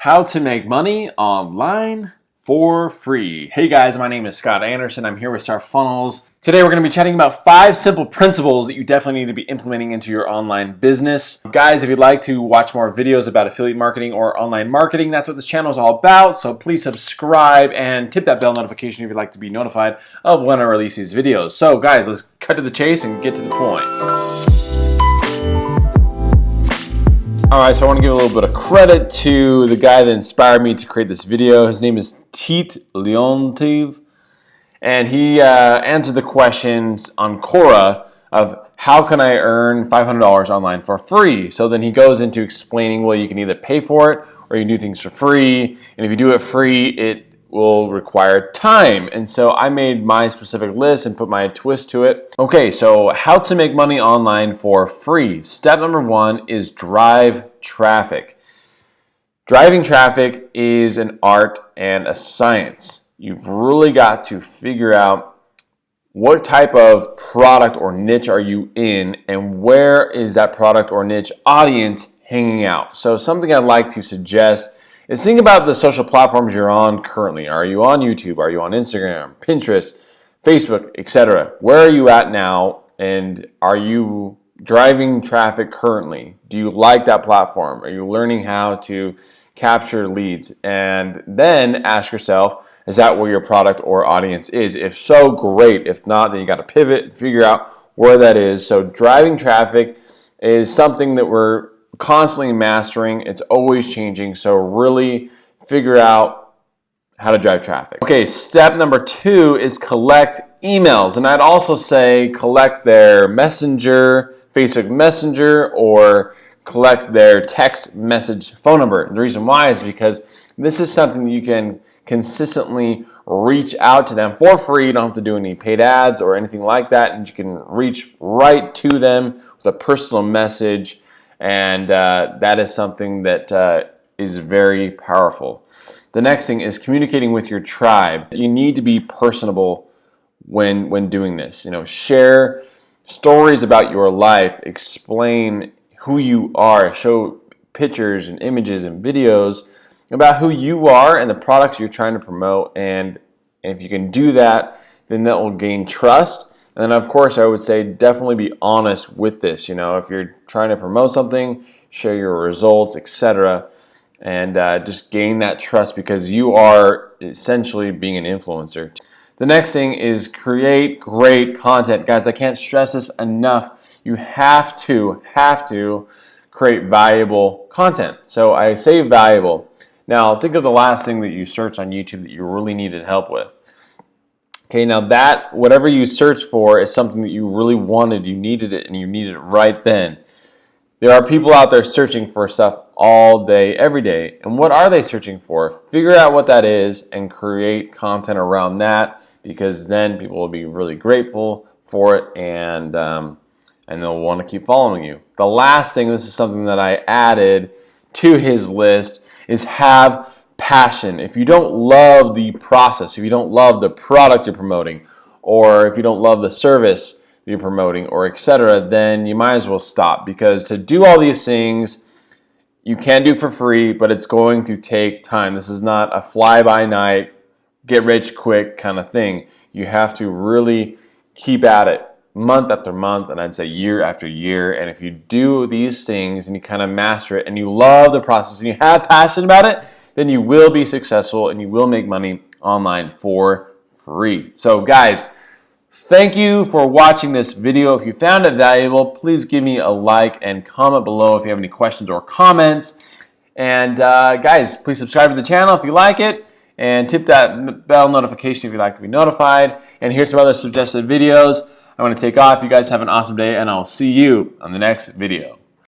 How to make money online for free. Hey guys, my name is Scott Anderson. I'm here with Star Funnels. Today we're going to be chatting about 5 simple principles that you definitely need to be implementing into your online business. Guys, if you'd like to watch more videos about affiliate marketing or online marketing, that's what this channel is all about. So please subscribe and tip that bell notification if you'd like to be notified of when I release these videos. So guys, let's cut to the chase and get to the point. Alright, so I want to give a little bit of credit to the guy that inspired me to create this video. His name is Tit Leontiev, and he answered the questions on Quora of how can I earn $500 online for free. So then he goes into explaining, well, you can either pay for it or you can do things for free, and if you do it free, it will require time. And so I made my specific list and put my twist to it. Okay, so how to make money online for free. Step number 1 is drive traffic. Driving traffic is an art and a science. You've really got to figure out what type of product or niche are you in and where is that product or niche audience hanging out. So something I'd like to suggest is think about the social platforms you're on currently. Are you on YouTube? Are you on Instagram, Pinterest, Facebook, etc.? Where are you at now, and are you driving traffic currently? Do you like that platform? Are you learning how to capture leads? And then ask yourself, is that where your product or audience is? If so, great. If not, then you got to pivot and figure out where that is. So driving traffic is something that we're constantly mastering. It's always changing, so really figure out how to drive traffic. Okay, step number 2 is collect emails, and I'd also say collect their messenger, Facebook Messenger, or collect their text message phone number. The reason why is because this is something that you can consistently reach out to them for free. You don't have to do any paid ads or anything like that, and you can reach right to them with a personal message. And that is something that is very powerful. The next thing is communicating with your tribe. You need to be personable when doing this. You know, share stories about your life, explain who you are, show pictures and images and videos about who you are and the products you're trying to promote. And if you can do that, then that will gain trust. And then, of course, I would say definitely be honest with this. You know, if you're trying to promote something, share your results, etc., and just gain that trust because you are essentially being an influencer. The next thing is create great content. Guys, I can't stress this enough. You have to create valuable content. So I say valuable. Now, think of the last thing that you searched on YouTube that you really needed help with. Okay, now that whatever you search for is something that you really wanted, you needed it, and you needed it right then. There are people out there searching for stuff all day, every day. And what are they searching for? Figure out what that is and create content around that, because then people will be really grateful for it, and they'll want to keep following you. The last thing, this is something that I added to his list, is have passion. If you don't love the process, if you don't love the product you're promoting, or if you don't love the service that you're promoting, or etc., then you might as well stop, because to do all these things you can do for free, but it's going to take time. This is not a fly-by-night, get rich quick kind of thing. You have to really keep at it month after month, and I'd say year after year. And if you do these things and you kind of master it and you love the process and you have passion about it, then you will be successful and you will make money online for free. So guys, thank you for watching this video. If you found it valuable, please give me a like and comment below if you have any questions or comments. And guys, please subscribe to the channel if you like it, and tip that bell notification if you'd like to be notified. And here's some other suggested videos. I want to take off. You guys have an awesome day, and I'll see you on the next video.